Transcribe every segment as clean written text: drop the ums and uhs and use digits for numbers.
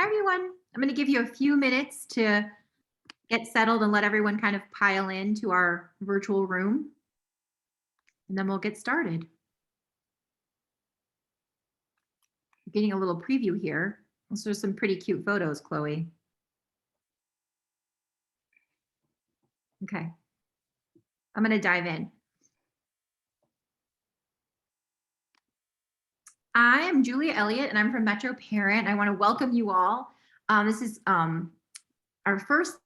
Hi, everyone. I'm going to give you a few minutes to get settled and let everyone kind of pile into our virtual room, and then we'll get started. Getting a little preview here. Those are some pretty cute photos, Chloe. Okay. I'm going to dive in. I am Julia Elliott, and I'm from Metro Parent. I want to welcome you all. This is our first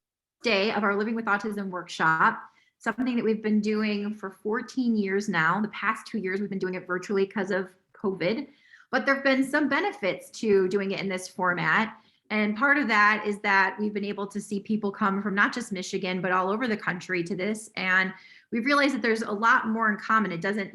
day of our Living with Autism workshop, something that we've been doing for 14 years now. The past 2 years, we've been doing it virtually because of COVID, but there have been some benefits to doing it in this format. And part of that is that we've been able to see people come from not just Michigan, but all over the country to this. And we've realized that there's a lot more in common. It doesn't,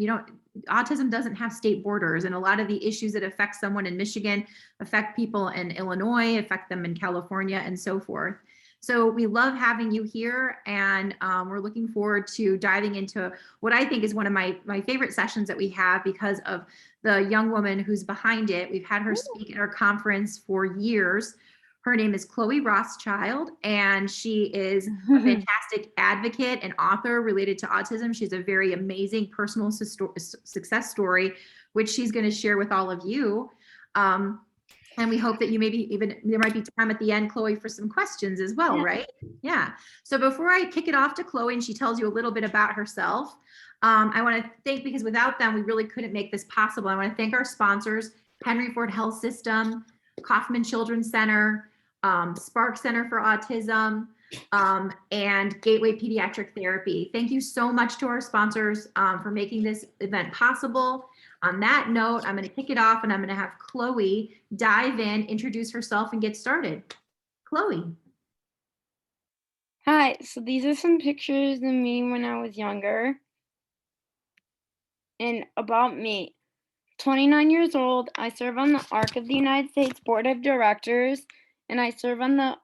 autism doesn't have state borders, and a lot of the issues that affect someone in Michigan affect people in Illinois, affect them in California, and so forth. So we love having you here, and we're looking forward to diving into what I think is one of my favorite sessions that we have because of the young woman who's behind it. We've had her speak at our conference for years. Her name is Chloe Rothschild, and she is a fantastic advocate and author related to autism. She's a very amazing personal success story, which she's going to share with all of you. And we hope that you there might be time at the end, Chloe, for some questions as well, right? Yeah. So before I kick it off to Chloe and she tells you a little bit about herself, I want to thank, because without them, we really couldn't make this possible. I want to thank our sponsors, Henry Ford Health System, Kaufman Children's Center, Spark Center for Autism, and Gateway Pediatric Therapy. Thank you so much to our sponsors for making this event possible. On that note, I'm going to kick it off, and I'm going to have Chloe dive in, introduce herself, and get started. Chloe. Hi, so these are some pictures of me when I was younger. And about me, 29 years old, I serve on the ARC of the United States Board of Directors, and I serve on the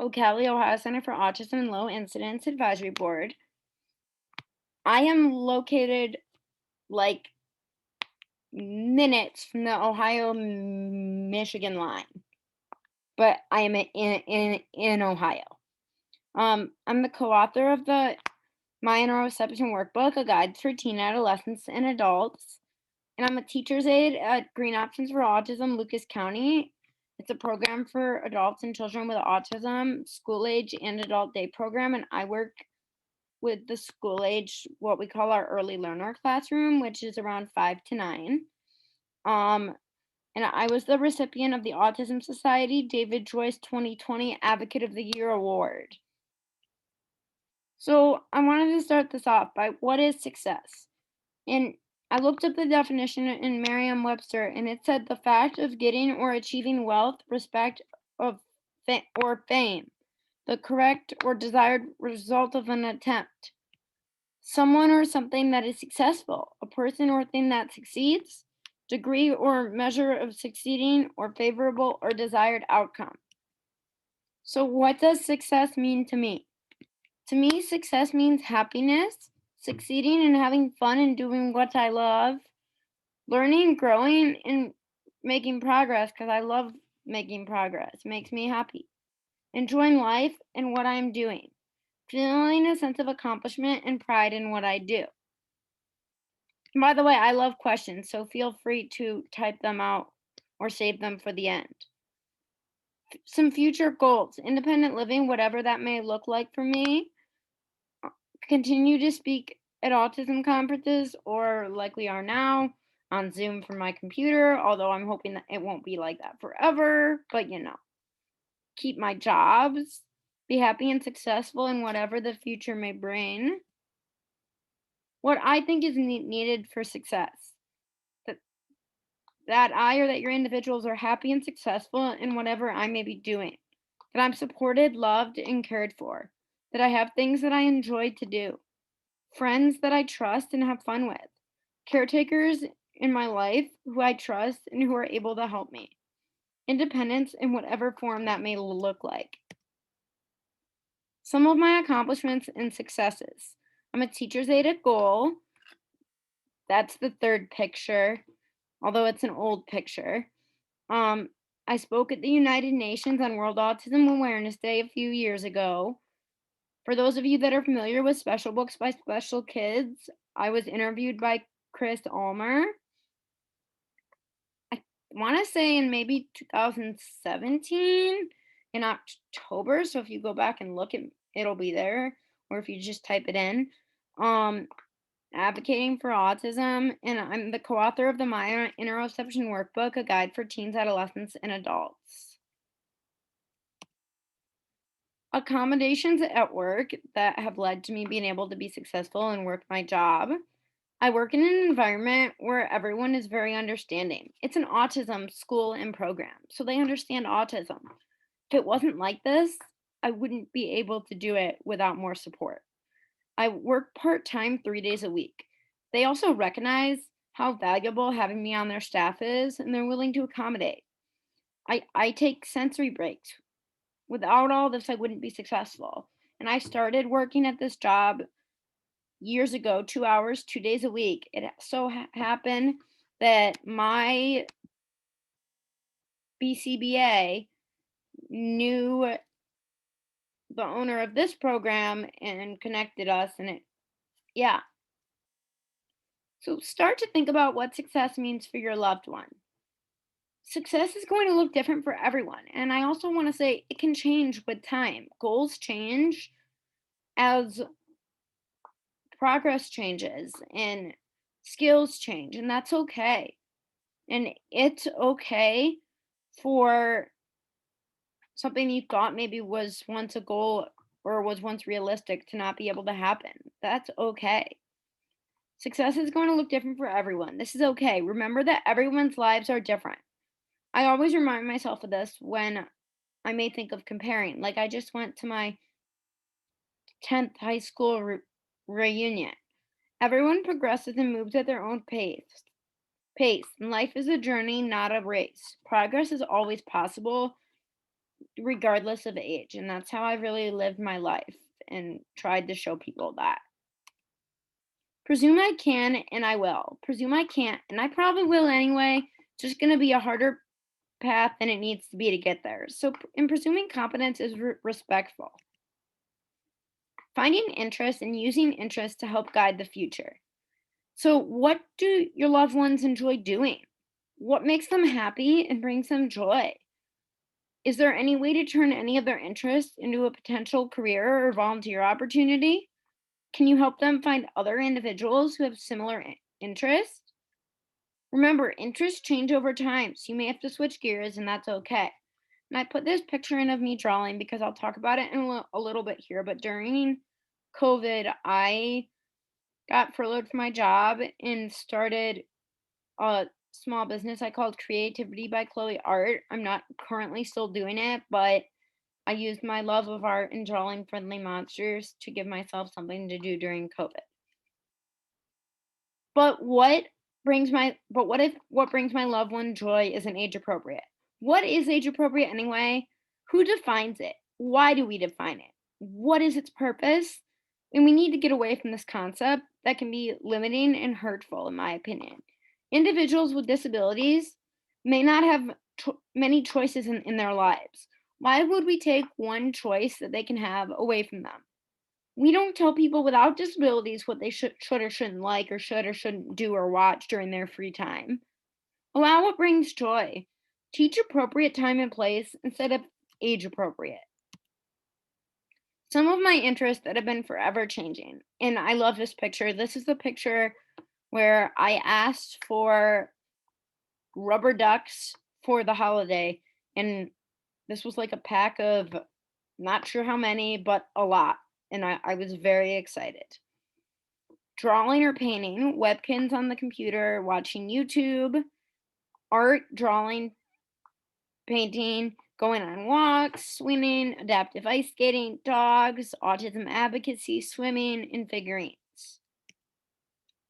Ocala, Ohio Center for Autism and Low Incidence Advisory Board. I am located like minutes from the Ohio-Michigan line, but I am in Ohio. I'm the co-author of the My Neuroception Workbook, a guide for teen adolescents and adults. And I'm a teacher's aide at Green Options for Autism, Lucas County. It's a program for adults and children with autism, school age and adult day program. And I work with the school age, what we call our early learner classroom, which is around 5 to 9. And I was the recipient of the Autism Society David Joyce 2020 Advocate of the Year Award. So I wanted to start this off by what is success? And I looked up the definition in Merriam-Webster, and it said the fact of getting or achieving wealth, respect, or fame, the correct or desired result of an attempt. Someone or something that is successful, a person or thing that succeeds, degree or measure of succeeding, or favorable or desired outcome. So what does success mean to me? To me, success means happiness, succeeding and having fun and doing what I love, learning, growing, and making progress, because I love making progress. It makes me happy. Enjoying life and what I'm doing. Feeling a sense of accomplishment and pride in what I do. And by the way, I love questions, so feel free to type them out or save them for the end. Some future goals, independent living, whatever that may look like for me. Continue to speak at autism conferences, or like we are now, on Zoom from my computer, although I'm hoping that it won't be like that forever, but keep my jobs, be happy and successful in whatever the future may bring. What I think is needed for success, that I or that your individuals are happy and successful in whatever I may be doing, that I'm supported, loved, and cared for, that I have things that I enjoy to do, friends that I trust and have fun with, caretakers in my life who I trust and who are able to help me, independence in whatever form that may look like. Some of my accomplishments and successes. I'm a teacher's aide at Goal. That's the third picture, although it's an old picture. I spoke at the United Nations on World Autism Awareness Day a few years ago. For those of you that are familiar with Special Books by Special Kids, I was interviewed by Chris Ulmer. I want to say in maybe 2017 in October. So if you go back and look, it'll be there, or if you just type it in. Um, Advocating for Autism, and I'm the co-author of the My Interoception Workbook, a guide for teens, adolescents, and adults. Accommodations at work that have led to me being able to be successful and work my job. I work in an environment where everyone is very understanding. It's an autism school and program, so they understand autism. If it wasn't like this, I wouldn't be able to do it without more support. I work part time 3 days a week. They also recognize how valuable having me on their staff is, and they're willing to accommodate. I take sensory breaks. Without all this, I wouldn't be successful. And I started working at this job years ago, 2 hours, 2 days a week. It so happened that my BCBA knew the owner of this program and connected us. Yeah. So start to think about what success means for your loved one. Success is going to look different for everyone. And I also want to say it can change with time. Goals change as progress changes and skills change, and that's okay. And it's okay for something you thought maybe was once a goal or was once realistic to not be able to happen. That's okay. Success is going to look different for everyone. This is okay. Remember that everyone's lives are different. I always remind myself of this when I may think of comparing. Like I just went to my 10th high school reunion. Everyone progresses and moves at their own pace. And life is a journey, not a race. Progress is always possible, regardless of age. And that's how I really lived my life and tried to show people that. Presume I can and I will. Presume I can't and I probably will anyway. It's just going to be a harder path than it needs to be to get there. So, in presuming competence is respectful. Finding interest and using interest to help guide the future. So, what do your loved ones enjoy doing? What makes them happy and brings them joy? Is there any way to turn any of their interests into a potential career or volunteer opportunity? Can you help them find other individuals who have similar interests? Remember, interests change over time, so you may have to switch gears, and that's okay. And I put this picture in of me drawing because I'll talk about it in a little bit here. But during COVID, I got furloughed from my job and started a small business I called Creativity by Chloe Art. I'm not currently still doing it, but I used my love of art and drawing friendly monsters to give myself something to do during COVID. What brings my loved one joy isn't age appropriate? What is age appropriate anyway? Who defines it? Why do we define it? What is its purpose? And we need to get away from this concept that can be limiting and hurtful, in my opinion. Individuals with disabilities may not have many choices in their lives. Why would we take one choice that they can have away from them? We don't tell people without disabilities what they should or shouldn't like or should or shouldn't do or watch during their free time. Allow what brings joy. Teach appropriate time and place instead of age appropriate. Some of my interests that have been forever changing, and I love this picture. This is the picture where I asked for rubber ducks for the holiday, and this was like a pack of not sure how many, but a lot. And I was very excited. Drawing or painting, webkins on the computer, watching YouTube, art, drawing, painting, going on walks, swimming, adaptive ice skating, dogs, autism advocacy, swimming, and figurines.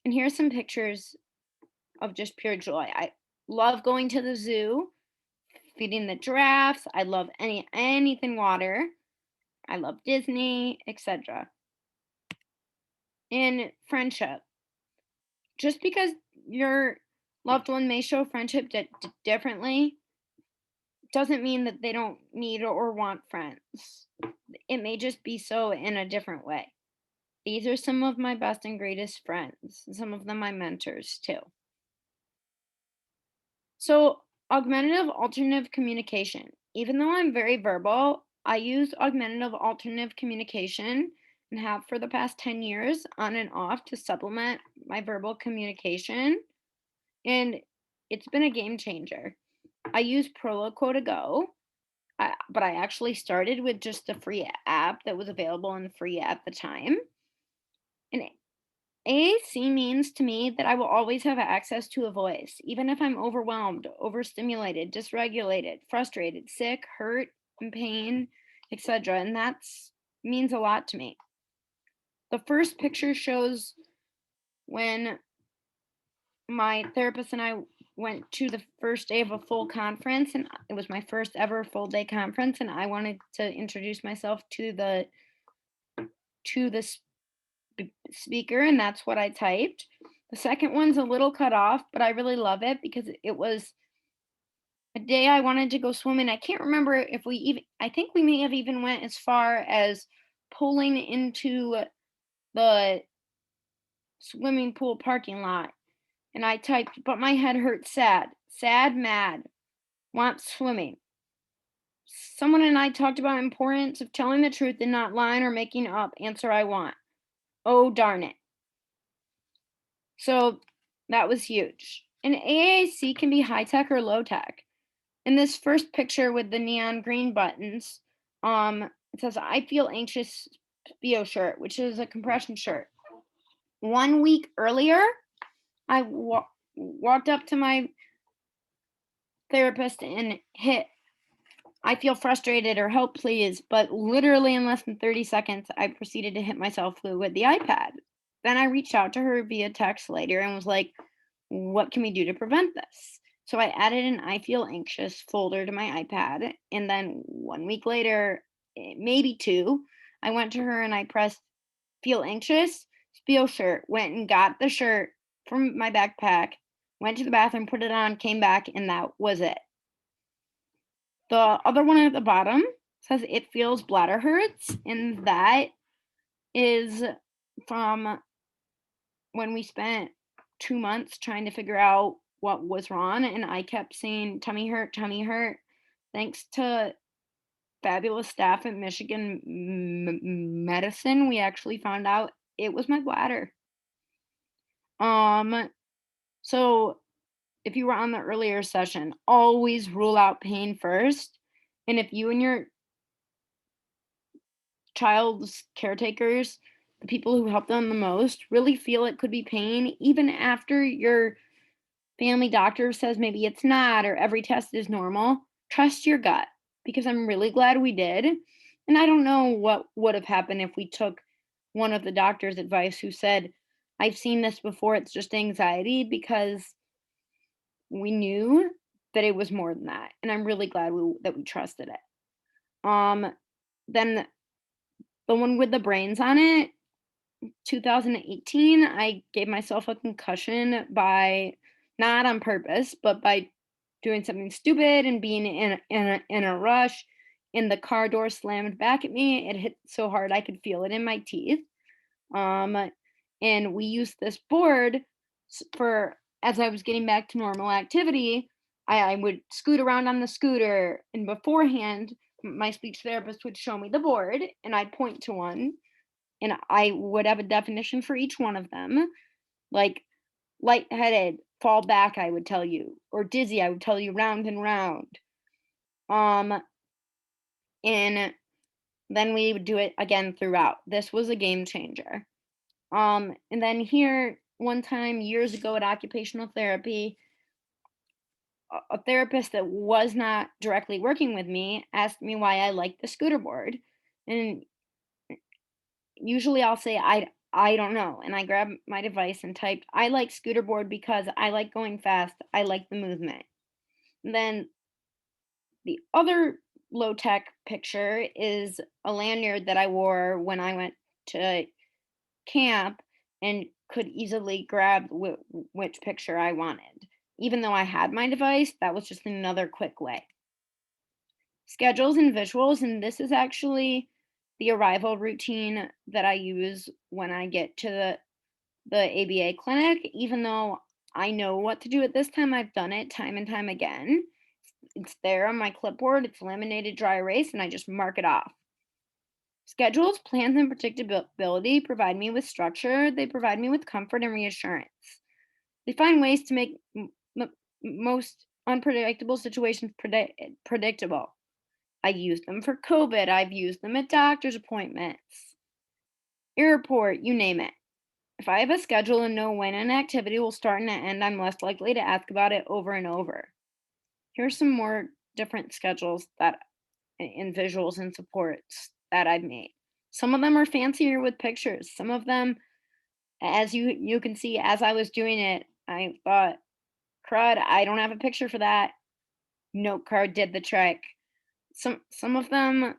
And here's some pictures of just pure joy. I love going to the zoo, feeding the giraffes. I love anything water. I love Disney, etc. And friendship. Just because your loved one may show friendship differently doesn't mean that they don't need or want friends. It may just be so in a different way. These are some of my best and greatest friends, some of them my mentors too. So, augmentative alternative communication. Even though I'm very verbal, I use augmentative alternative communication and have for the past 10 years on and off to supplement my verbal communication. And it's been a game changer. I use Proloquo to go, but I actually started with just a free app that was available and free at the time. And AAC means to me that I will always have access to a voice, even if I'm overwhelmed, overstimulated, dysregulated, frustrated, sick, hurt, in pain, etc. And that's means a lot to me. The first picture shows when my therapist and I went to the first day of a full conference, and it was my first ever full day conference, and I wanted to introduce myself to the speaker, and that's what I typed. The second one's a little cut off, but I really love it because it was a day I wanted to go swimming. I can't remember if we even I think we may have even went as far as pulling into the swimming pool parking lot. And I typed, but my head hurts sad, sad, mad, want swimming. Someone and I talked about importance of telling the truth and not lying or making up answer I want. Oh darn it. So that was huge. And AAC can be high tech or low tech. In this first picture with the neon green buttons, it says I feel anxious Bio shirt, which is a compression shirt. 1 week earlier, I walked up to my therapist and hit I feel frustrated or help please, but literally in less than 30 seconds, I proceeded to hit myself with the iPad. Then I reached out to her via text later and was like, what can we do to prevent this? So I added an I feel anxious folder to my iPad. And then 1 week later, maybe two, I went to her and I pressed feel anxious, Spio shirt, went and got the shirt from my backpack, went to the bathroom, put it on, came back, and that was it. The other one at the bottom says it feels bladder hurts, and that is from when we spent 2 months trying to figure out what was wrong, and I kept saying tummy hurt, tummy hurt. Thanks to fabulous staff at Michigan Medicine, we actually found out it was my bladder. Um, so if you were on the earlier session, always rule out pain first. And if you and your child's caretakers, the people who help them the most, really feel it could be pain, even after your family doctor says maybe it's not or every test is normal, trust your gut because I'm really glad we did. And I don't know what would have happened if we took one of the doctor's advice who said, I've seen this before, it's just anxiety, because we knew that it was more than that. And I'm really glad that we trusted it. Then the one with the brains on it, 2018, I gave myself a concussion by not on purpose, but by doing something stupid and being in a rush. And the car door slammed back at me. It hit so hard I could feel it in my teeth. Um, and we used this board for as I was getting back to normal activity. I would scoot around on the scooter, and beforehand, my speech therapist would show me the board, and I'd point to one, and I would have a definition for each one of them. Like lightheaded, fall back, I would tell you, or dizzy, I would tell you round and round. Um, and then we would do it again throughout. This was a game changer. And then here, one time years ago at occupational therapy, a therapist that was not directly working with me asked me why I liked the scooter board. And usually I'll say I don't know, and I grabbed my device and typed I like scooter board because I like going fast. I like the movement. And then the other low tech picture is a lanyard that I wore when I went to camp and could easily grab which picture I wanted. Even though I had my device, that was just another quick way. Schedules and visuals, and this is actually the arrival routine that I use when I get to the ABA clinic. Even though I know what to do at this time, I've done it time and time again. It's there on my clipboard, it's laminated dry erase, and I just mark it off. Schedules, plans, and predictability provide me with structure. They provide me with comfort and reassurance. They find ways to make most unpredictable situations predictable. I use them for COVID. I've used them at doctor's appointments, airport, you name it. If I have a schedule and know when an activity will start and end, I'm less likely to ask about it over and over. Here's some more different schedules that in visuals and supports that I've made. Some of them are fancier with pictures. Some of them, as you can see, as I was doing it, I thought, crud, I don't have a picture for that. Note card did the trick. Some of them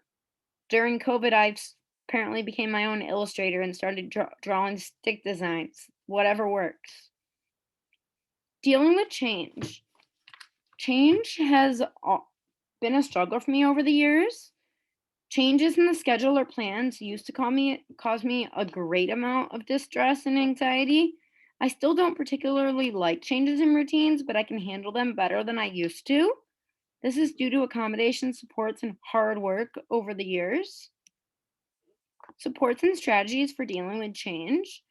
during COVID, apparently became my own illustrator and started drawing stick designs. Whatever works. Dealing with change. Change has been a struggle for me over the years. Changes in the schedule or plans used to cause me a great amount of distress and anxiety. I still don't particularly like changes in routines, but I can handle them better than I used to. This is due to accommodation, supports, and hard work over the years. Supports and strategies for dealing with change.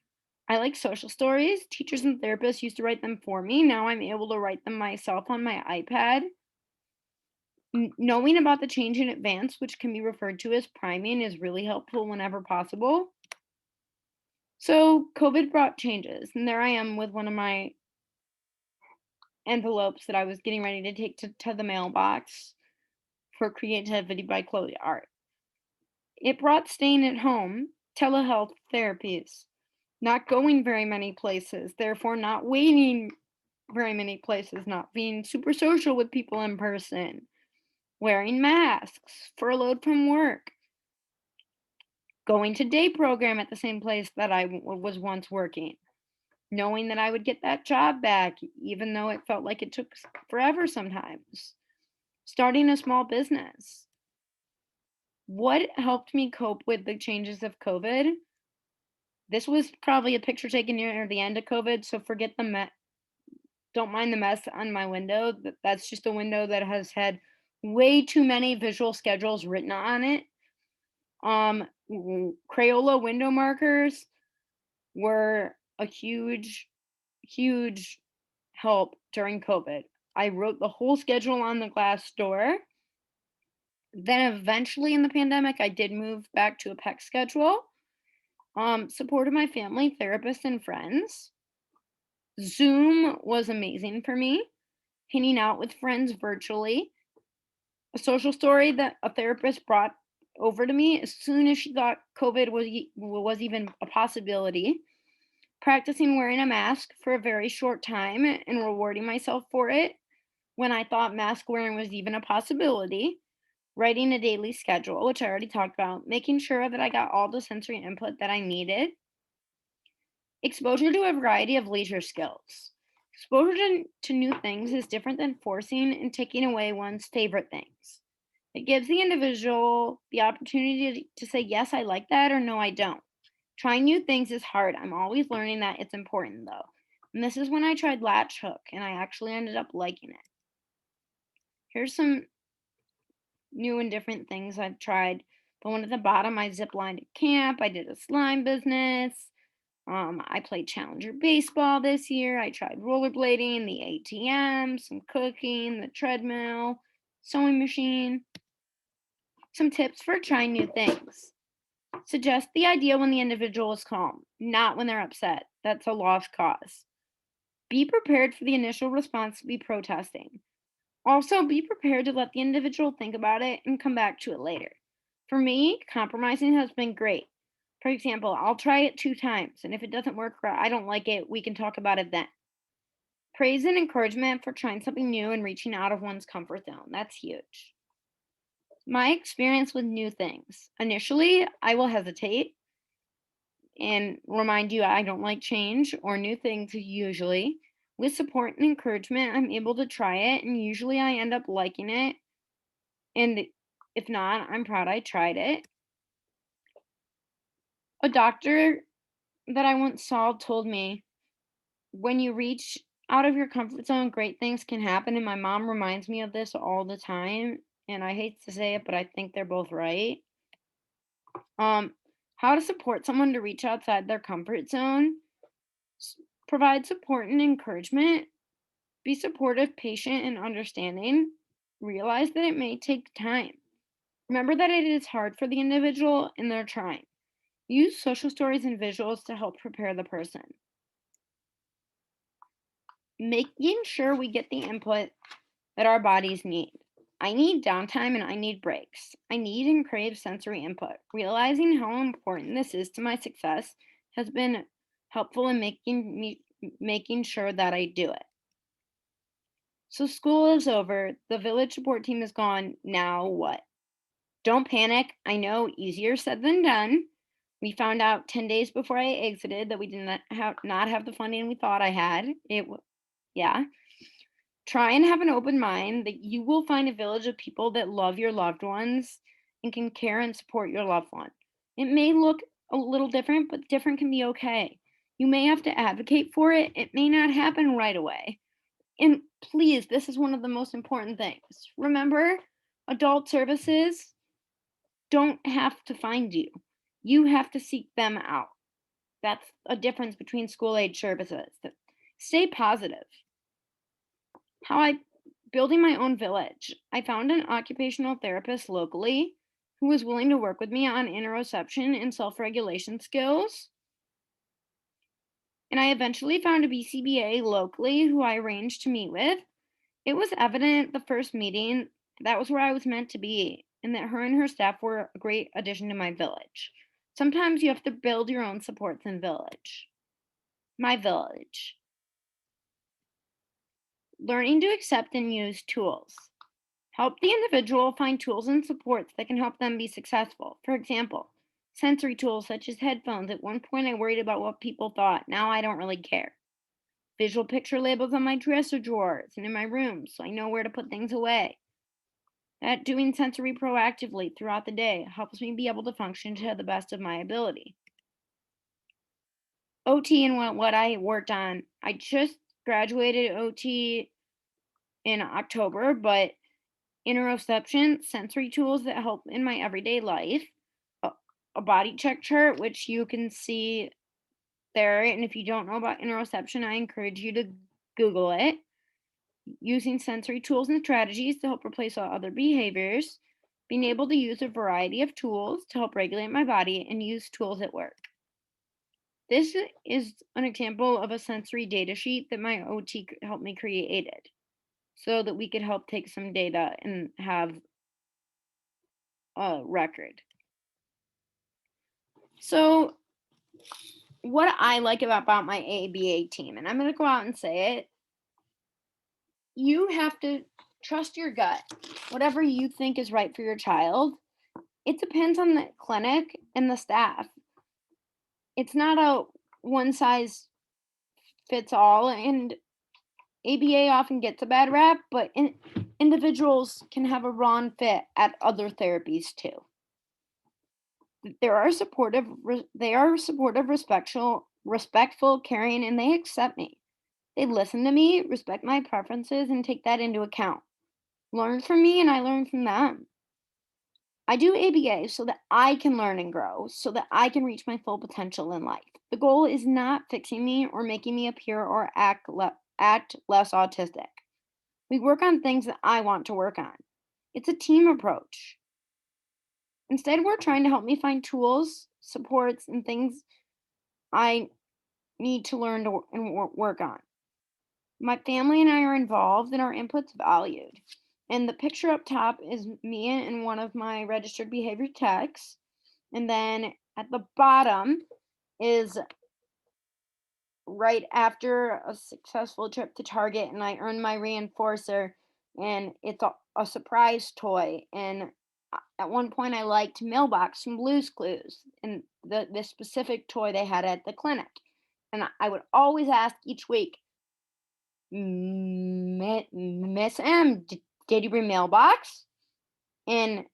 I like social stories. Teachers and therapists used to write them for me. Now I'm able to write them myself on my iPad. Knowing about the change in advance, which can be referred to as priming, is really helpful whenever possible. So, COVID brought changes, and there I am with one of my envelopes that I was getting ready to take to the mailbox for Creativity by Chloe Art. It brought staying at home, telehealth therapies, not going very many places, therefore not waiting very many places, not being super social with people in person, wearing masks, furloughed from work, going to day program at the same place that was once working, knowing that I would get that job back, even though it felt like it took forever sometimes, starting a small business. What helped me cope with the changes of COVID? This was probably a picture taken near the end of COVID, so forget the don't mind the mess on my window. That's just a window that has had way too many visual schedules written on it. Crayola window markers were a huge help during COVID. I wrote the whole schedule on the glass door. Then eventually in the pandemic, I did move back to a PEC schedule. Supported my family, therapists, and friends. Zoom was amazing for me. Hanging out with friends virtually. A social story that a therapist brought over to me as soon as she thought COVID was even a possibility. Practicing wearing a mask for a very short time and rewarding myself for it when I thought mask wearing was even a possibility. Writing a daily schedule, which I already talked about, making sure that I got all the sensory input that I needed. Exposure to a variety of leisure skills. Exposure to new things is different than forcing and taking away one's favorite things. It gives the individual the opportunity to say, yes, I like that, or no, I don't. Trying new things is hard. I'm always learning that it's important, though. And this is when I tried Latch Hook, and I actually ended up liking it. Here's some new and different things I've tried. The one at the bottom, I zip lined at camp. I did a slime business. I played Challenger baseball this year. I tried rollerblading, the ATM, some cooking, the treadmill, sewing machine. Some tips for trying new things. Suggest the idea when the individual is calm, not when they're upset. That's a lost cause. Be prepared for the initial response to be protesting. Also, be prepared to let the individual think about it and come back to it later. For me, compromising has been great. For example, I'll try it 2 times, and if it doesn't work or I don't like it, we can talk about it then. Praise and encouragement for trying something new and reaching out of one's comfort zone. That's huge. My experience with new things. Initially, I will hesitate and remind you I don't like change or new things usually. With support and encouragement, I'm able to try it, and usually I end up liking it. And If not, I'm proud I tried it. A doctor that I once saw told me, when you reach out of your comfort zone, great things can happen. And my mom reminds me of this all the time. And I hate to say it, but I think they're both right. Um, how to support someone to reach outside their comfort zone. Provide support and encouragement. Be supportive, patient, and understanding. Realize that it may take time. Remember that it is hard for the individual and they're trying. Use social stories and visuals to help prepare the person. Making sure we get the input that our bodies need. I need downtime and I need breaks. I need and crave sensory input. Realizing how important this is to my success has been helpful in making sure that I do it. So school is over. The village support team is gone. Now what? Don't panic. I know, easier said than done. We found out 10 days before I exited that we did not have the funding we thought I had. Yeah. Try and have an open mind that you will find a village of people that love your loved ones and can care and support your loved one. It may look a little different, but different can be okay. You may have to advocate for it. It may not happen right away. And please, this is one of the most important things. Remember, adult services don't have to find you. You have to seek them out. That's a difference between school age services. Stay positive. How I building my own village. I found an occupational therapist locally who was willing to work with me on interoception and self-regulation skills. And I eventually found a BCBA locally who I arranged to meet with. It was evident the first meeting that was where I was meant to be, and that her and her staff were a great addition to my village. Sometimes you have to build your own supports in village. My village. Learning to accept and use tools. Help the individual find tools and supports that can help them be successful. For example, sensory tools such as headphones. At one point, I worried about what people thought. Now I don't really care. Visual picture labels on my dresser drawers and in my room so I know where to put things away. That doing sensory proactively throughout the day helps me be able to function to the best of my ability. OT and what I worked on. I just graduated OT in October, but interoception, sensory tools that help in my everyday life, a, a body check chart, which you can see there. And if you don't know about interoception, I encourage you to Google it. Using sensory tools and strategies to help replace all other behaviors, being able to use a variety of tools to help regulate my body and use tools at work. This is an example of a sensory data sheet that my OT helped me created so that we could help take some data and have a record. So, what I like about my ABA team, and I'm going to go out and say it, you have to trust your gut. Whatever you think is right for your child, it depends on the clinic and the staff. It's not a one size fits all, and ABA often gets a bad rap, but individuals can have a wrong fit at other therapies too. They are supportive, respectful, caring, and they accept me. They listen to me, respect my preferences, and take that into account. Learn from me, and I learn from them. I do ABA so that I can learn and grow, so that I can reach my full potential in life. The goal is not fixing me or making me appear or act less autistic. We work on things that I want to work on. It's a team approach. Instead, we're trying to help me find tools, supports, and things I need to learn and work on. My family and I are involved and our input's valued. And the picture up top is me and one of my registered behavior techs. And then at the bottom is right after a successful trip to Target and I earned my reinforcer and it's a surprise toy. And at one point I liked Mailbox from Blue's Clues and the specific toy they had at the clinic. And I would always ask each week, Miss M, did you bring Mailbox? And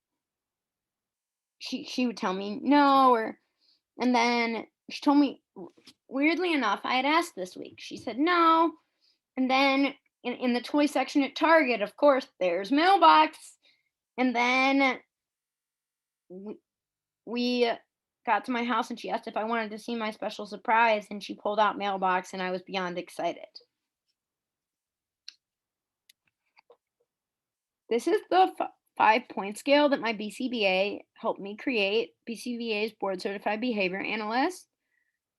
she would tell me no, or and then she told me, weirdly enough, I had asked this week. She said no, and then in the toy section at Target, of course, there's mailbox. And then we, we got to my house and she asked if I wanted to see my special surprise, and she pulled out mailbox and I was beyond excited. This is the 5-point scale that my BCBA helped me create. BCBA is board certified behavior analyst.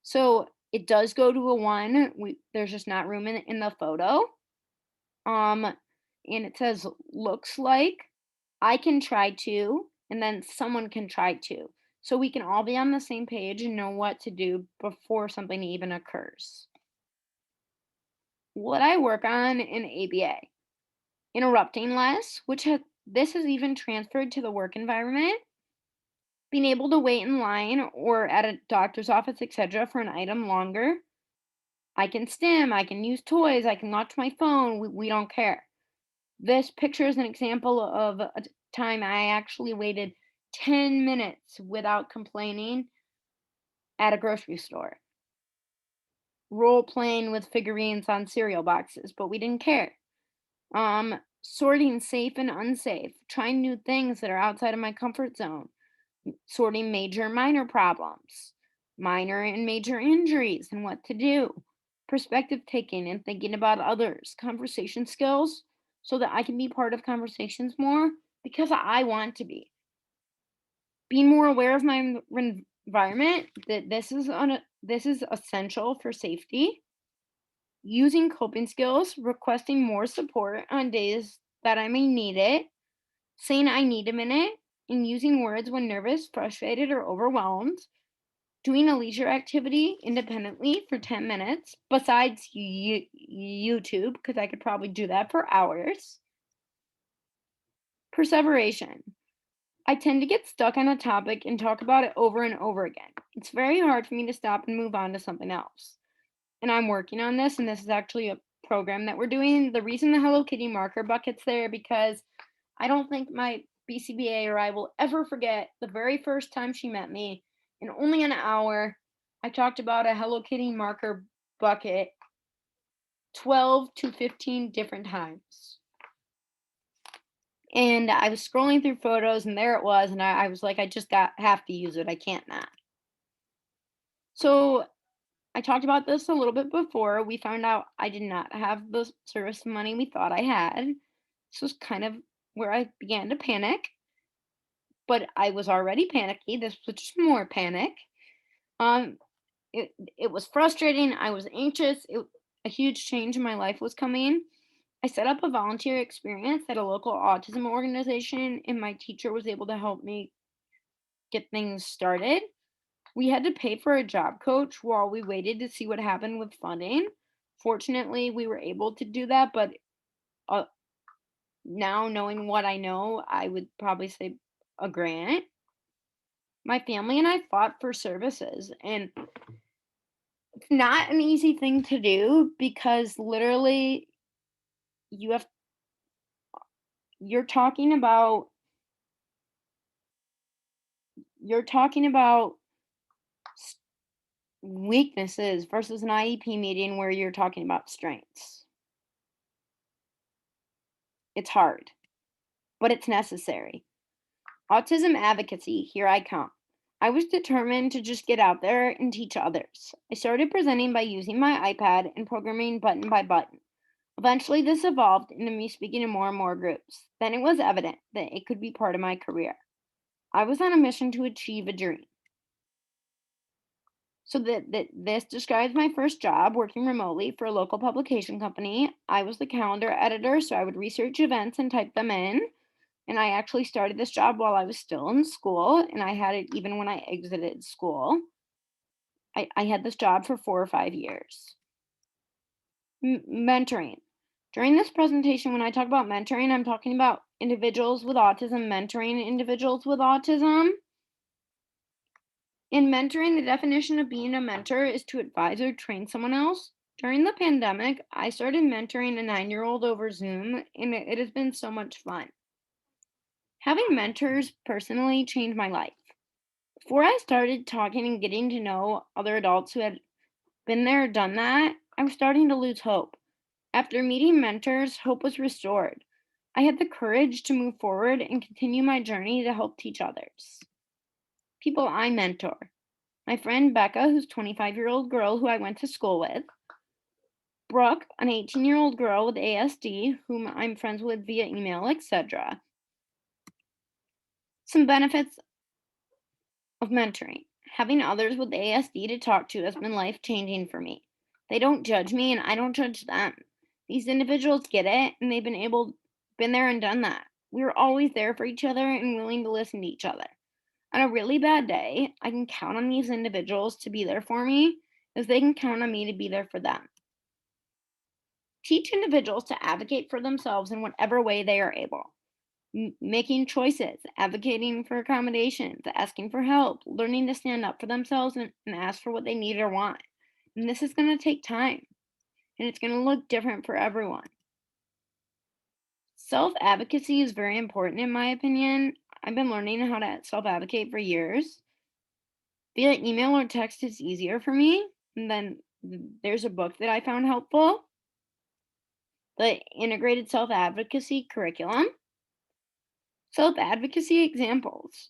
So it does go to a 1. There's just not room in the photo. And it says looks like, I can try to, and then someone can try to. So we can all be on the same page and know what to do before something even occurs. What I work on in ABA, interrupting less, this has even transferred to the work environment, being able to wait in line or at a doctor's office, etc., for an item longer. I can stim, I can use toys, I can watch my phone, we don't care. This picture is an example of a time I actually waited 10 minutes without complaining at a grocery store, role playing with figurines on cereal boxes, but we didn't care. Sorting safe and unsafe, trying new things that are outside of my comfort zone, sorting major and minor problems, minor and major injuries and what to do, perspective taking and thinking about others, conversation skills so that I can be part of conversations more because I want to be. Being more aware of my environment, that this is essential for safety. Using coping skills, requesting more support on days that I may need it, saying I need a minute, and using words when nervous, frustrated, or overwhelmed. Doing a leisure activity independently for 10 minutes, besides YouTube, because I could probably do that for hours. Perseveration. I tend to get stuck on a topic and talk about it over and over again. It's very hard for me to stop and move on to something else. And I'm working on this, and this is actually a program that we're doing. The reason the Hello Kitty marker bucket's there because I don't think my BCBA or I will ever forget the very first time she met me. In only an hour, I talked about a Hello Kitty marker bucket 12 to 15 different times. And I was scrolling through photos, and there it was. And I was like, I just have to use it. I can't not. So I talked about this a little bit before. We found out I did not have the service money we thought I had. This was kind of where I began to panic, but I was already panicky. This was just more panic. Um, it was frustrating. I was anxious. A huge change in my life was coming. I set up a volunteer experience at a local autism organization, and my teacher was able to help me get things started. We had to pay for a job coach while we waited to see what happened with funding. Fortunately, we were able to do that, but uh, now knowing what I know, I would probably say a grant. My family and I fought for services, and it's not an easy thing to do because literally you have you're talking about you're talking about s- weaknesses versus an IEP meeting where you're talking about strengths. It's hard, but it's necessary. Autism advocacy, here I come. I was determined to just get out there and teach others. I started presenting by using my iPad and programming button by button. Eventually, this evolved into me speaking in more and more groups. Then it was evident that it could be part of my career. I was on a mission to achieve a dream. So this describes my first job working remotely for a local publication company. I was the calendar editor, so I would research events and type them in. And I actually started this job while I was still in school, and I had it even when I exited school. I had this job for 4 or 5 years. Mentoring. During this presentation, when I talk about mentoring, I'm talking about individuals with autism mentoring individuals with autism. In mentoring, the definition of being a mentor is to advise or train someone else. During the pandemic, I started mentoring a 9-year-old over Zoom, and it has been so much fun. Having mentors personally changed my life. Before I started talking and getting to know other adults who had been there, done that, I was starting to lose hope. After meeting mentors, hope was restored. I had the courage to move forward and continue my journey to help teach others. People I mentor. My friend Becca, who's a 25-year-old girl who I went to school with. Brooke, an 18-year-old girl with ASD, whom I'm friends with via email, etc. Some benefits of mentoring. Having others with ASD to talk to has been life-changing for me. They don't judge me and I don't judge them. These individuals get it and they've been there and done that. We're always there for each other and willing to listen to each other. On a really bad day, I can count on these individuals to be there for me as they can count on me to be there for them. Teach individuals to advocate for themselves in whatever way they are able. Making choices, advocating for accommodations, asking for help, learning to stand up for themselves and ask for what they need or want. And this is going to take time and it's going to look different for everyone. Self advocacy is very important, in my opinion. I've been learning how to self advocate for years. Via email or text is easier for me. And then there's a book that I found helpful, the Integrated Self Advocacy Curriculum. Self advocacy examples: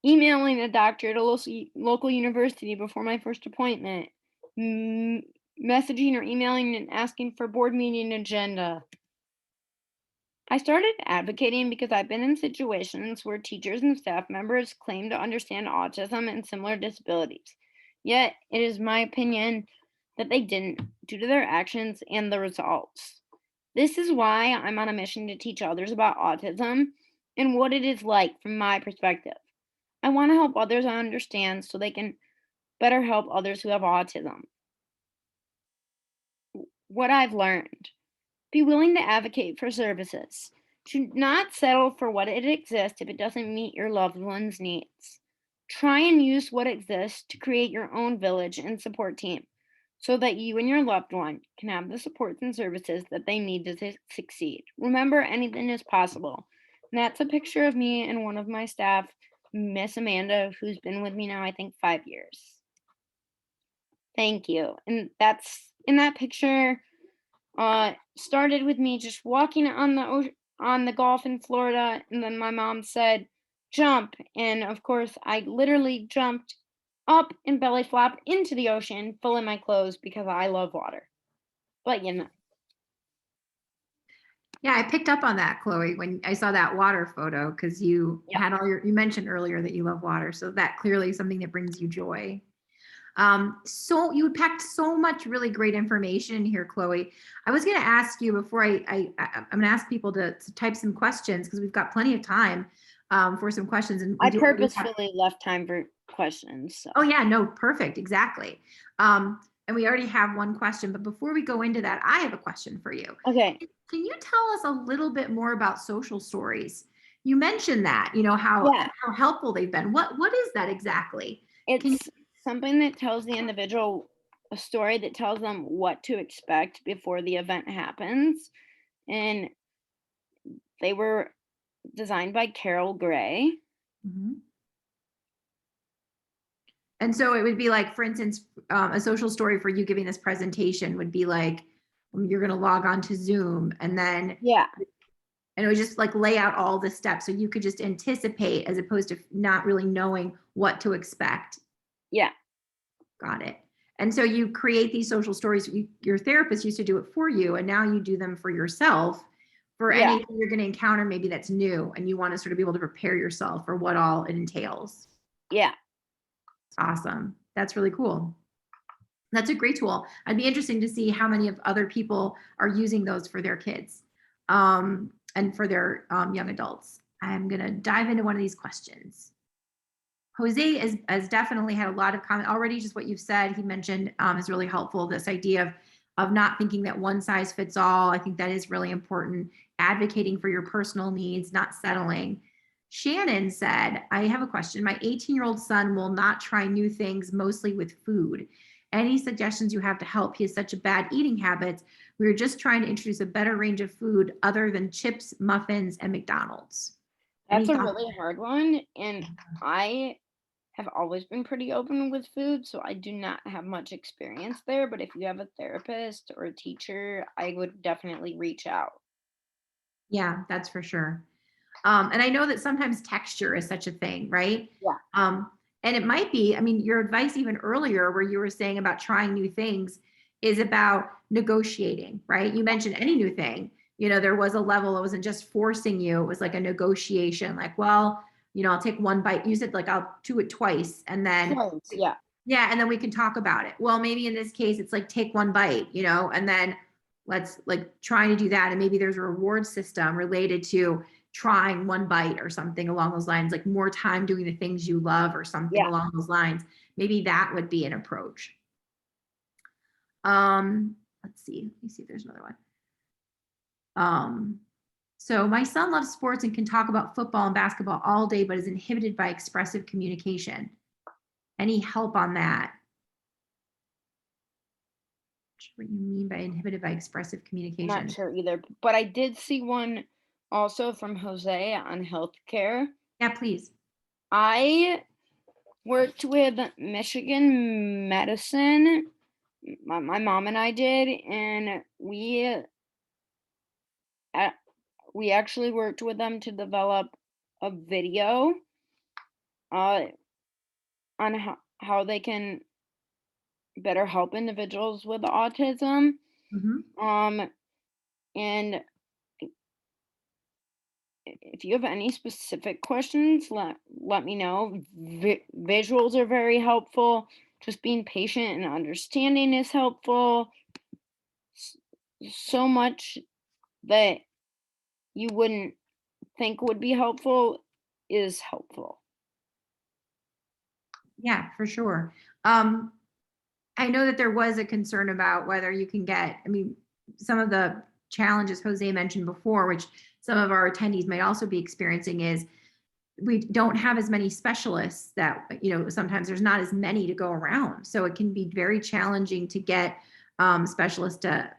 emailing a doctor at a local university before my first appointment, messaging or emailing and asking for board meeting agenda. I started advocating because I've been in situations where teachers and staff members claim to understand autism and similar disabilities. Yet, it is my opinion that they didn't, due to their actions and the results. This is why I'm on a mission to teach others about autism and what it is like from my perspective. I want to help others understand so they can better help others who have autism. What I've learned: be willing to advocate for services. Do not settle for what it exists if it doesn't meet your loved one's needs. Try and use what exists to create your own village and support team so that you and your loved one can have the supports and services that they need to succeed. Remember, anything is possible. And that's a picture of me and one of my staff, Miss Amanda, who's been with me now, I think, 5 years. Thank you. And that's in that picture. Started with me just walking on the Gulf in Florida, and then my mom said, "Jump," and of course, I literally jumped up and belly flop into the ocean, full in my clothes because I love water. But Yeah, I picked up on that, Chloe, when I saw that water photo, because you yeah, had you mentioned earlier that you love water. So that clearly is something that brings you joy. So you packed so much really great information in here, Chloe. I was going to ask you before I'm going to ask people to type some questions because we've got plenty of time for some questions, and we I do already have. purposefully left time for questions. So. Oh yeah, no, perfect, exactly. And we already have one question, but before we go into that, I have a question for you. Okay. Can you tell us a little bit more about social stories? You mentioned that, Yeah, how helpful they've been. What is that exactly? Can you? it's something that tells the individual a story that tells them what to expect before the event happens. And they were designed by Carol Gray. Mhm. And so it would be like, for instance, a social story for you giving this presentation would be like, you're going to log on to Zoom, Yeah, and it would just like lay out all the steps so you could just anticipate as opposed to not really knowing what to expect. yeah, Got it. And so you create these social stories. Your therapist used to do it for you, and now you do them for yourself for yeah, anything you're going to encounter, maybe that's new, and you want to sort of be able to prepare yourself for what all it entails. yeah. Awesome. That's really cool. That's a great tool. I'd be interesting to see how many of other people are using those for their kids and for their young adults. I'm going to dive into one of these questions. Jose has definitely had a lot of comment already. Just what you've said, he mentioned is really helpful. This idea of not thinking that one size fits all. I think that is really important. Advocating for your personal needs, not settling. Shannon said, I have a question. My 18-year-old son will not try new things, mostly with food. Any suggestions you have to help? He has such a bad eating habits. We were just trying to introduce a better range of food other than chips, muffins, and McDonald's. Any That's a thoughts? really hard one. And I have always been pretty open with food, so I do not have much experience there. But if you have a therapist or a teacher, I would definitely reach out. Yeah, that's for sure. And I know that sometimes texture is such a thing, right? Yeah. Um, and it might be, I mean, your advice even earlier, where you were saying about trying new things, is about negotiating, right? You mentioned any new thing. There was a level, it wasn't just forcing you, it was like a negotiation, like, well, I'll take one bite. You said, like, I'll do it twice. And then, Twice, yeah. yeah, and then we can talk about it. Well, maybe in this case, it's like take one bite, and then let's like trying to do that. And maybe there's a reward system related to trying one bite or something along those lines, like more time doing the things you love or something Yeah. along those lines. Maybe that would be an approach. Let's see. Let me see if there's another one. Um, so my son loves sports and can talk about football and basketball all day, but is inhibited by expressive communication. Any help on that? What you mean by inhibited by expressive I'm not communication? sure either. But I did see one also from Jose on healthcare. Yeah, please. I worked with Michigan Medicine. My mom and I did, and a- we actually worked with them to develop a video uh, on how they can better help individuals with autism. Hmm. Um, and if you have any specific questions, let me know. Visuals are very helpful. Just being patient and understanding is helpful. S- So much that you wouldn't think would be helpful is helpful. Yeah, for sure. Um, I know that there was a concern about whether you can get, I mean, some of the challenges Jose mentioned before, which some of our attendees might also be experiencing, is we don't have as many specialists that, sometimes there's not as many to go around. So it can be very challenging to get specialists to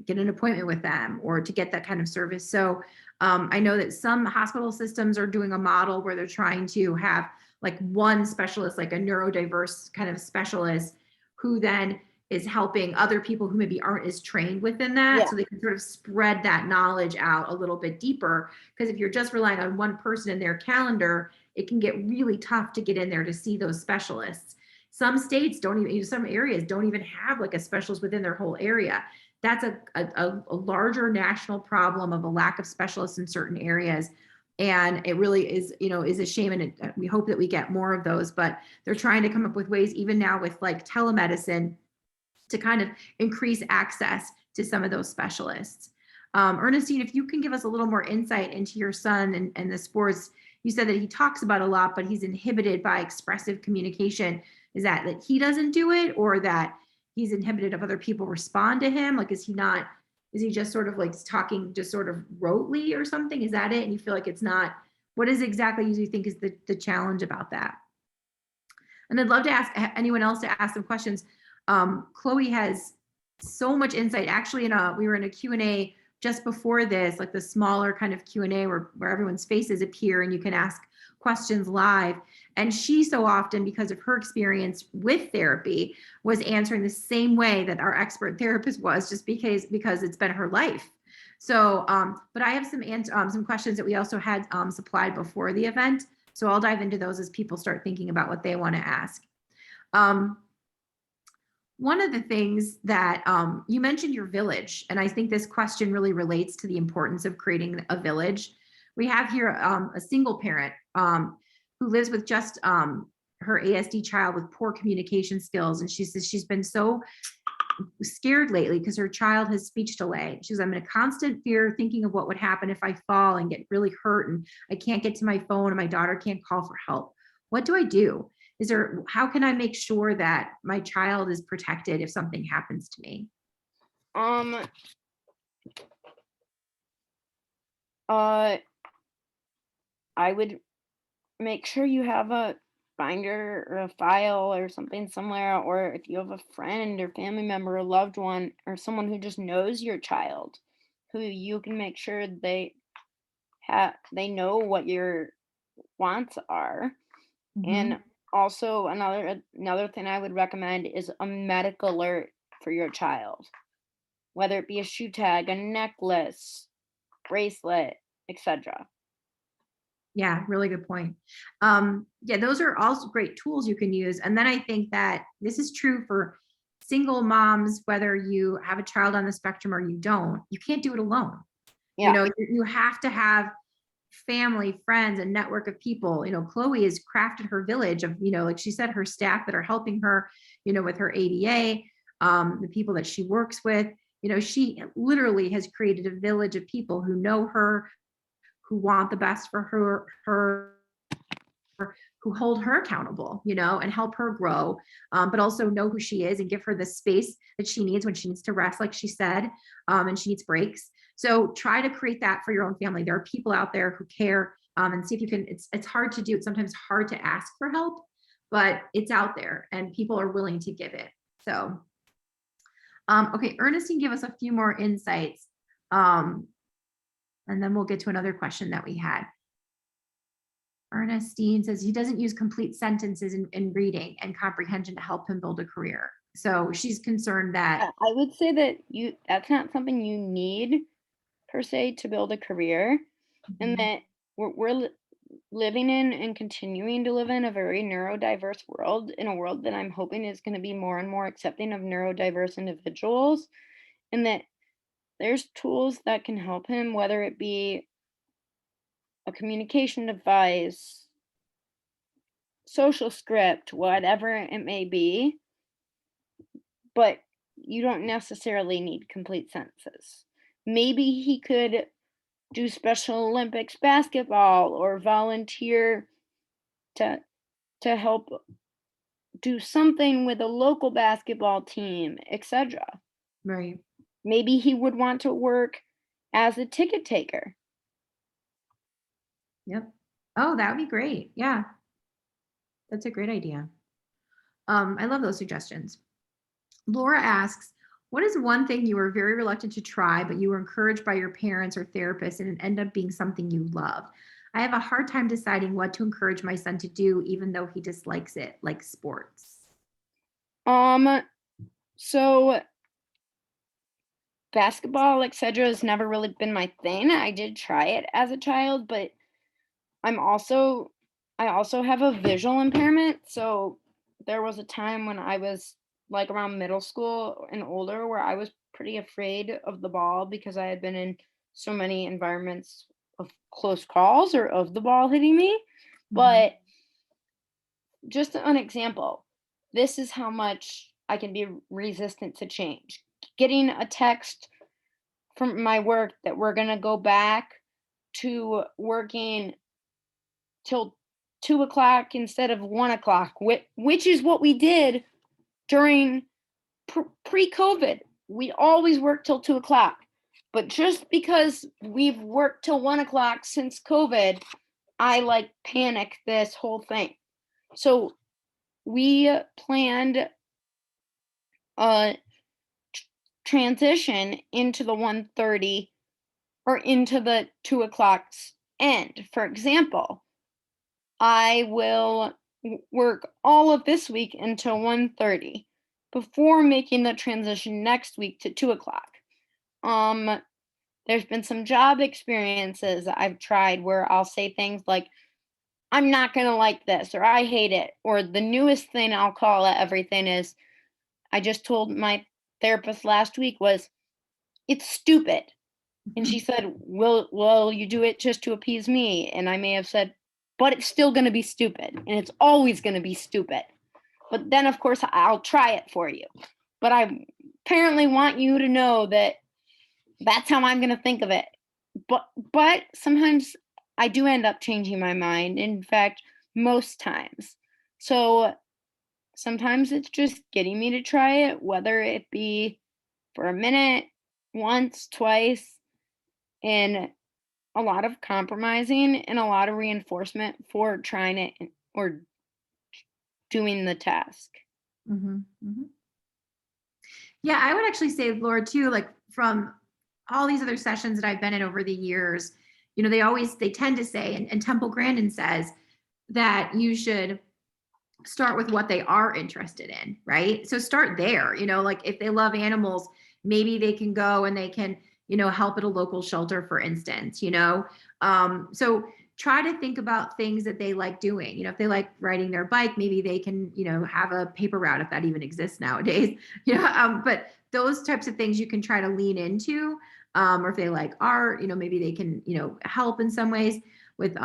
get an appointment with them or to get that kind of service. So I know that some hospital systems are doing a model where they're trying to have like one specialist, like a neurodiverse kind of specialist, who then is helping other people who maybe aren't as trained within that. Yeah. So they can sort of spread that knowledge out a little bit deeper, because if you're just relying on one person in their calendar, it can get really tough to get in there to see those specialists. Some states don't even, some areas don't even have like a specialist within their whole area. That's a larger national problem of a lack of specialists in certain areas. And it really is a shame. And we hope that we get more of those, but they're trying to come up with ways, even now with like telemedicine, to kind of increase access to some of those specialists. Ernestine, if you can give us a little more insight into your son and the sports. You said that he talks about a lot, but he's inhibited by expressive communication. Is that he doesn't do it, or that he's inhibited of other people respond to him? Like, is he just sort of like talking just sort of rotely or something? Is that it? And you feel like it's not, what is exactly you think is the challenge about that? And I'd love to ask anyone else to ask some questions. Chloe has so much insight. Actually, we were in a Q&A just before this, like the smaller kind of Q&A where everyone's faces appear and you can ask questions live. And she so often, because of her experience with therapy, was answering the same way that our expert therapist was, just because it's been her life. So, but I have some questions that we also had supplied before the event. So I'll dive into those as people start thinking about what they want to ask. Um, One of the things that you mentioned your village, and I think this question really relates to the importance of creating a village. We have here a single parent who lives with just her ASD child with poor communication skills. And she says she's been so scared lately because her child has speech delay. She says, I'm in a constant fear thinking of what would happen if I fall and get really hurt and I can't get to my phone and my daughter can't call for help. What do I do? How can I make sure that my child is protected if something happens to me? Um. Uh. I would make sure you have a binder or a file or something somewhere, or if you have a friend or family member or loved one or someone who just knows your child, who you can make sure they know what your wants are. Mm-hmm. And Also, another thing I would recommend is a medic alert for your child, whether it be a shoe tag, a necklace, bracelet, etc. Yeah, really good point. Yeah, those are also great tools you can use. And then I think that this is true for single moms, whether you have a child on the spectrum or you don't, you can't do it alone. You Yeah. know, you have to have family, friends, a network of people. You know, Chloe has crafted her village of, you know, like she said, her staff that are helping her, you know, with her ADA, the people that she works with. You know, she literally has created a village of people who know her, who want the best for her, who hold her accountable, you know, and help her grow, but also know who she is and give her the space that she needs when she needs to rest, like she said, and she needs breaks. So try to create that for your own family. There are people out there who care, and see if you can. It's hard to do. It's sometimes hard to ask for help, but it's out there, and people are willing to give it. So, okay, Ernestine, give us a few more insights, um, and then we'll get to another question that we had. Ernestine says he doesn't use complete sentences in reading and comprehension to help him build a career. So she's concerned that. I would say that that's not something you need per se to build a career, and Mhm. that we're living in and continuing to live in a very neurodiverse world, in a world that I'm hoping is going to be more and more accepting of neurodiverse individuals, and that there's tools that can help him, whether it be a communication device, social script, whatever it may be, but you don't necessarily need complete sentences. Maybe he could do Special Olympics basketball or volunteer to help do something with a local basketball team, etc. Right. Maybe he would want to work as a ticket taker. Yep. Oh, that would be great. Yeah, that's a great idea. I love those suggestions. Laura asks, what is one thing you were very reluctant to try, but you were encouraged by your parents or therapists and it ended up being something you love? I have a hard time deciding what to encourage my son to do, even though he dislikes it, like sports. Um, so basketball, etc., has never really been my thing. I did try it as a child, but I'm also I also have a visual impairment, so there was a time when I was like around middle school and older where I was pretty afraid of the ball because I had been in so many environments of close calls or of the ball hitting me. Mhm. But just an example, this is how much I can be resistant to change. Getting a text from my work that we're going to go back to working till 2 o'clock instead of 1 o'clock, which is what we did during pre-COVID. We always worked till 2 o'clock. But just because we've worked till 1 o'clock since COVID, I like panic this whole thing. So we planned a transition into the 1:30 or into the 2 o'clock's end. For example, I will work all of this week until 1:30 before making the transition next week to 2 o'clock. Um, there's been some job experiences I've tried where I'll say things like, I'm not going to like this, or I hate it. Or the newest thing I'll call it everything is, I just told my therapist last week was, it's stupid. And she said, "Will you do it just to appease me?" And I may have said, "But it's still going to be stupid, and it's always going to be stupid. But then, of course, I'll try it for you. But I apparently want you to know that that's how I'm going to think of it." But sometimes I do end up changing my mind. In fact, most times. So sometimes it's just getting me to try it, whether it be for a minute, once, twice, and a lot of compromising and a lot of reinforcement for trying it or doing the task. Mhm, mhm. Yeah, I would actually say, Laura, too, like from all these other sessions that I've been in over the years, you know, they tend to say, and Temple Grandin says that you should start with what they are interested in, right? So start there, like if they love animals, maybe they can go and they can, help at a local shelter, for instance. So try to think about things that they like doing. If they like riding their bike, maybe they can, have a paper route, if that even exists nowadays. But those types of things you can try to lean into. Or if they like art, maybe they can, help in some ways with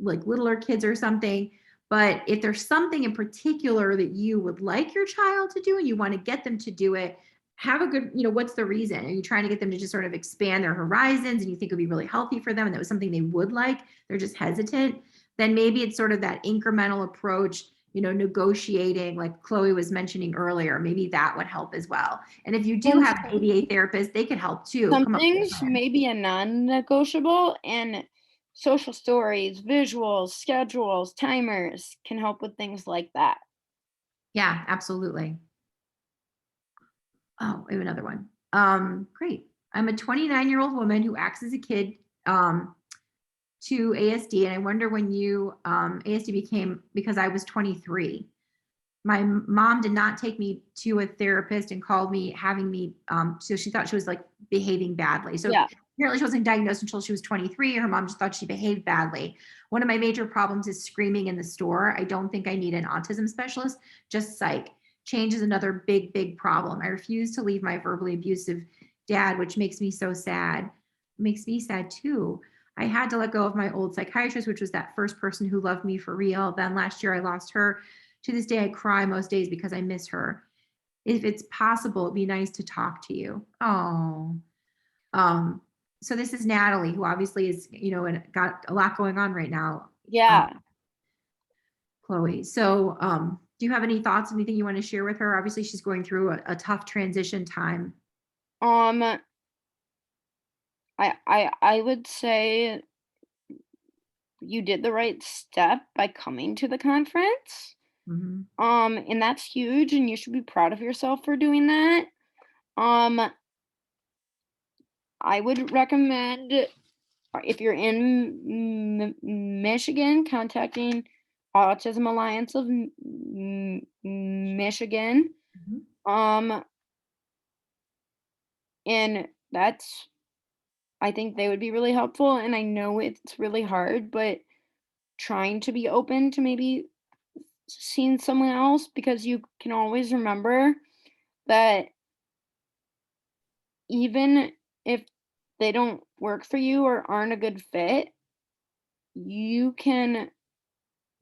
like littler kids or something. But if there's something in particular that you would like your child to do and you want to get them to do it, have a good, what's the reason? Are you trying to get them to just sort of expand their horizons and you think it would be really healthy for them and that was something they would like, they're just hesitant? Then maybe it's sort of that incremental approach, negotiating, like Chloe was mentioning earlier, maybe that would help as well. And if you do And have an ABA therapist, they could help too. some Come up with things may be a non-negotiable, and social stories, visuals, schedules, timers can help with things like that. Yeah, absolutely. Oh, I have another one. Great. I'm a 29-year-old woman who acts as a kid to ASD, and I wonder when you ASD became because I was 23. My mom did not take me to a therapist and called me having me so she thought she was like behaving badly. So Yeah. apparently she wasn't diagnosed until she was 23. Her mom just thought she behaved badly. One of my major problems is screaming in the store. I don't think I need an autism specialist, just psych. Change is another big problem. I refuse to leave my verbally abusive dad, which makes me so sad. It makes me sad too. I had to let go of my old psychiatrist, which was that first person who loved me for real. Then last year I lost her. To this day, I cry most days because I miss her. If it's possible, it'd be nice to talk to you. Oh, um, so this is Natalie, who obviously is, and got a lot going on right now. Yeah. Chloe. So, do you have any thoughts, anything you want to share with her? Obviously, she's going through a tough transition time. Um, I would say you did the right step by coming to the conference. Mm-hmm. And that's huge, and you should be proud of yourself for doing that. Um, I would recommend, if you're in Michigan, contacting Autism Alliance of Michigan. Mm-hmm. Um, and that's, I think they would be really helpful. And I know it's really hard, but trying to be open to maybe seeing someone else, because you can always remember that even if they don't work for you or aren't a good fit, you can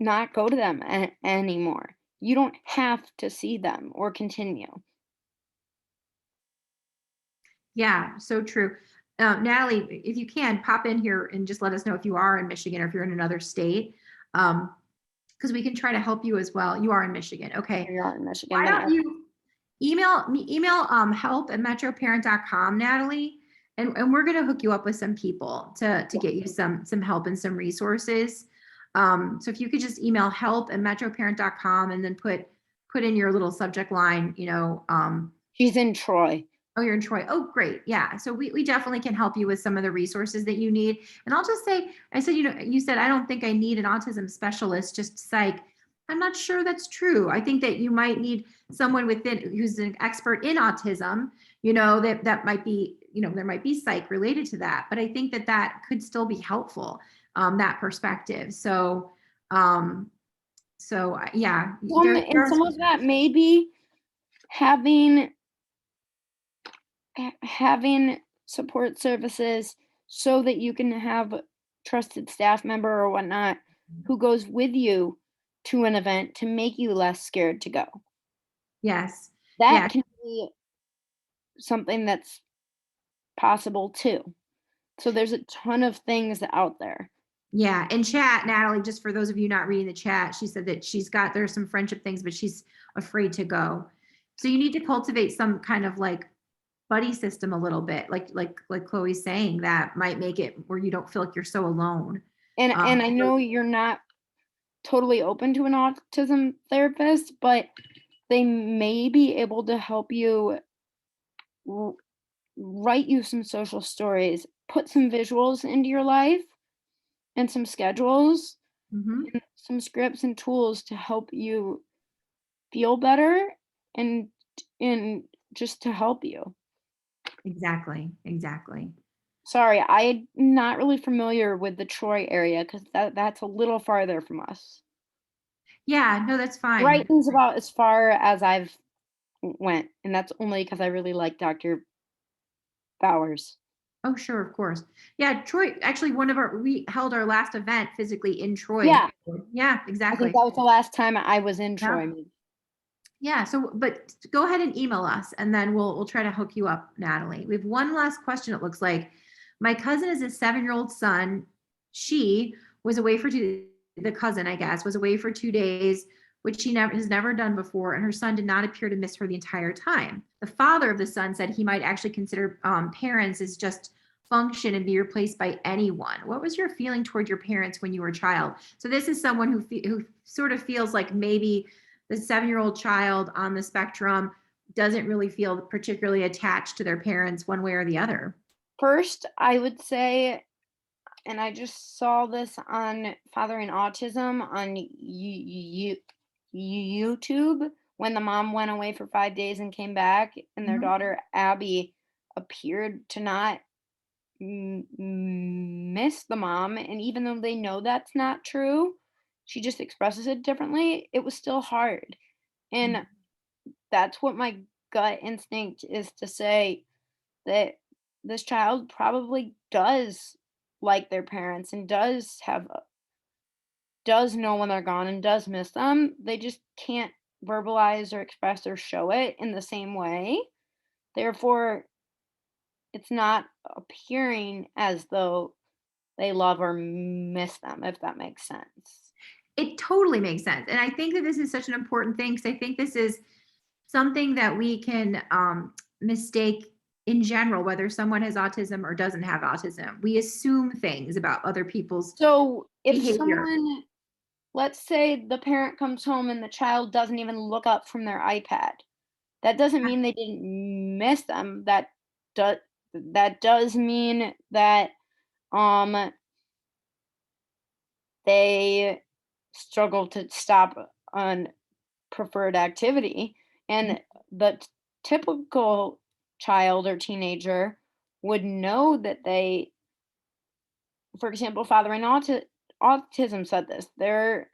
not go to them anymore. You don't have to see them or continue. Yeah, so true. Natalie, if you can pop in here and just let us know if you are in Michigan or if you're in another state, because we can try to help you as well. You are in Michigan. Okay. You are in Michigan, Why then don't you email help at metroparent.com, Natalie, and we're going to hook you up with some people to get you some help and some resources. So if you could just email help at metroparent.com and then put in your little subject line, she's in Troy. oh, you're in Troy. Oh, great. Yeah. So we definitely can help you with some of the resources that you need. And I'll just say, I said, you said, I don't think I need an autism specialist, just psych. I'm not sure that's true. I think that you might need someone within who's an expert in autism, that might be, there might be psych related to that, but I think that could still be helpful, that perspective. So yeah, And some of that may be having having support services, so that you can have a trusted staff member or whatnot who goes with you to an event to make you less scared to go. yes. That Yeah. can be something that's possible too. So there's a ton of things out there. Yeah, in chat, Natalie, just for those of you not reading the chat, she said that there's some friendship things, but she's afraid to go. So you need to cultivate some kind of like buddy system a little bit, like Chloe's saying, that might make it where you don't feel like you're so alone. And I know you're not totally open to an autism therapist, but they may be able to help you write you some social stories, put some visuals into your life, and some schedules, Mhm. and some scripts and tools to help you feel better and and just to help you. Exactly, exactly. Sorry, I'm not really familiar with the Troy area because that's a little farther from us. Yeah, no, that's fine. Brighton's about as far as I've went, and that's only because I really like Dr. Bowers. Oh, sure, of course. Yeah, Troy, actually we held our last event physically in Troy. Yeah, Yeah, I think exactly. that was the last time I was in Yeah. Troy, maybe. Yeah, so but go ahead and email us and then we'll try to hook you up, Natalie. We have one last question, it looks like. My cousin is a 7-year-old son. She was away for the cousin, I guess, was away for 2 days, which she never has never done before, and her son did not appear to miss her the entire time. The father of the son said he might actually consider parents as just function and be replaced by anyone. What was your feeling toward your parents when you were a child? So this is someone who sort of feels like maybe the 7-year-old child on the spectrum doesn't really feel particularly attached to their parents one way or the other. First, I would say, and I just saw this on Fathering Autism on YouTube when the mom went away for 5 days and came back, and their Mhm. daughter Abby appeared to not miss the mom. And even though they know that's not true, she just expresses it differently. It was still hard. And that's what my gut instinct is to say that this child probably does like their parents and does know when they're gone and does miss them. They just can't verbalize or express or show it in the same way. Therefore, it's not appearing as though they love or miss them, if that makes sense. It totally makes sense. And I think that this is such an important thing because I think this is something that we can mistake in general, whether someone has autism or doesn't have autism. We assume things about other people's So if behavior. someone, let's say the parent comes home and the child doesn't even look up from their iPad, that doesn't mean they didn't miss them. Does that does mean that um they struggle to stop on preferred activity, and the typical child or teenager would know that they, for example, fathering autism said this. Their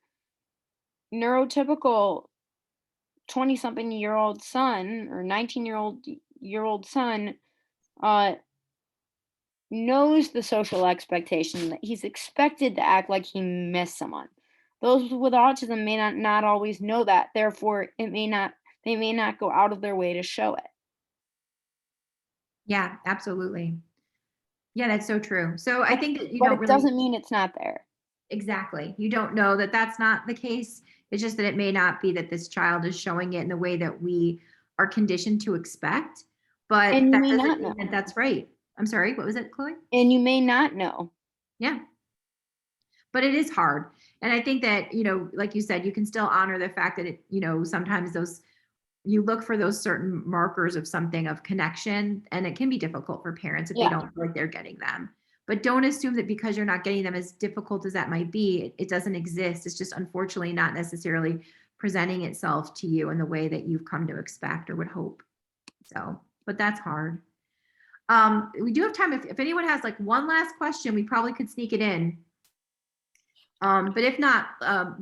neurotypical 20 something year old son or 19-year old son uh knows the social expectation that he's expected to act like he missed someone. Those with autism may not always know that. Therefore, they may not go out of their way to show it. Yeah, absolutely. Yeah, that's so true. So I think that you But don't it really. doesn't mean it's not there. Exactly. You don't know that that's not the case. It's just that it may not be that this child is showing it in the way that we are conditioned to expect, but And you that may doesn't not mean that know. that's right. I'm sorry, what was it, Chloe? And you may not know. Yeah, but it is hard. And I think that, like you said, you can still honor the fact that sometimes those you look for those certain markers of something of connection, and it can be difficult for parents if they Yeah. don't feel like they're getting them. But don't assume that because you're not getting them, as difficult as that might be, it doesn't exist. It's just unfortunately not necessarily presenting itself to you in the way that you've come to expect or would hope. So, but that's hard. We do have time. If anyone has like one last question, we probably could sneak it in. But if not,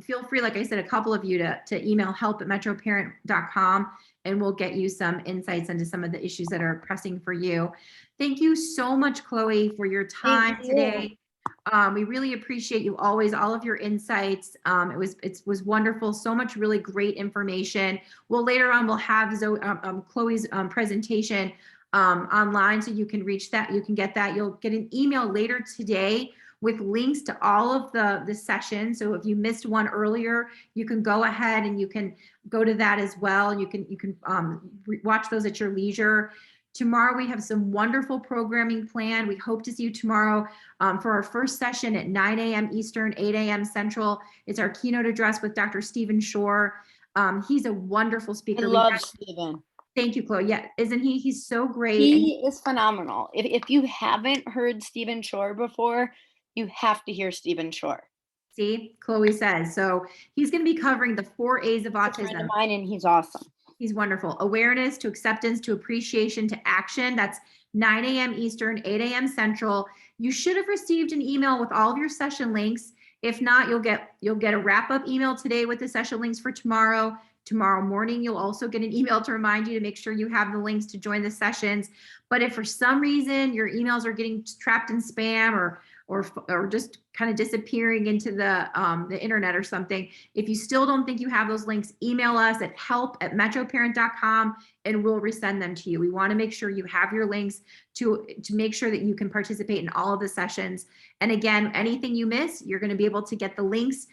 feel free, like I said, a couple of you to email help@metroparent.com, and we'll get you some insights into some of the issues that are pressing for you. Thank you so much, Chloe, for your Thank time you. today. We really appreciate you always, all of your insights. It was wonderful. So much really great information. Well, later on, we'll have Chloe's presentation online, so you can reach that. You can get that. You'll get an email later today with links to all of the sessions. So if you missed one earlier, you can go ahead and you can go to that as well. You can watch those at your leisure. Tomorrow we have some wonderful programming planned. We hope to see you tomorrow for our first session at 9 a.m. Eastern, 8 a.m. Central. It's our keynote address with Dr. Stephen Shore. He's a wonderful I speaker. love Steven. Thank you, Chloe. Yeah, isn't he? He's so great. And He is phenomenal. If you haven't heard Stephen Shore before, you have to hear Stephen Shore. See, Chloe says. So he's going to be covering the 4 A's of He's a friend autism. of mine, and he's awesome. He's wonderful. Awareness to acceptance to appreciation to action. That's 9 a.m. Eastern, 8 a.m. Central. You should have received an email with all of your session links. If not, you'll get a wrap-up email today with the session links for tomorrow. Tomorrow morning, you'll also get an email to remind you to make sure you have the links to join the sessions. But if for some reason your emails are getting trapped in spam or just kind of disappearing into the internet or something, if you still don't think you have those links, email us at help@metroparent.com and we'll resend them to you. We want to make sure you have your links to make sure that you can participate in all of the sessions. And again, anything you miss, you're going to be able to get the links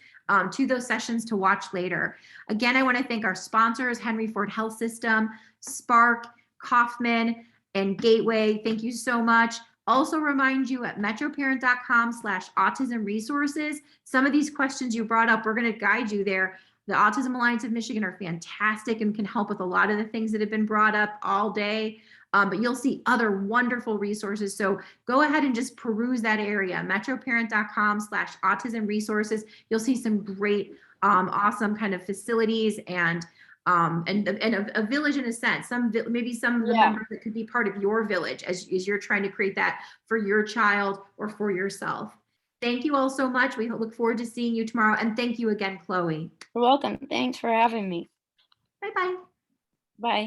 to those sessions to watch later. Again, I want to thank our sponsors, Henry Ford Health System, Spark, Kaufman, and Gateway. Thank you so much. Also remind you at metroparent.com/autism resources. Some of these questions you brought up, we're going to guide you there. The Autism Alliance of Michigan are fantastic and can help with a lot of the things that have been brought up all day. But you'll see other wonderful resources. So go ahead and just peruse that area, metroparent.com/autism resources. You'll see some great, awesome kind of facilities and a village in a sense, maybe some of the members that could be part of your village as you're trying to create that for your child or for yourself. Thank you all so much. We look forward to seeing you tomorrow. And thank you again, Chloe. You're welcome. Thanks for having me. Bye-bye. Bye.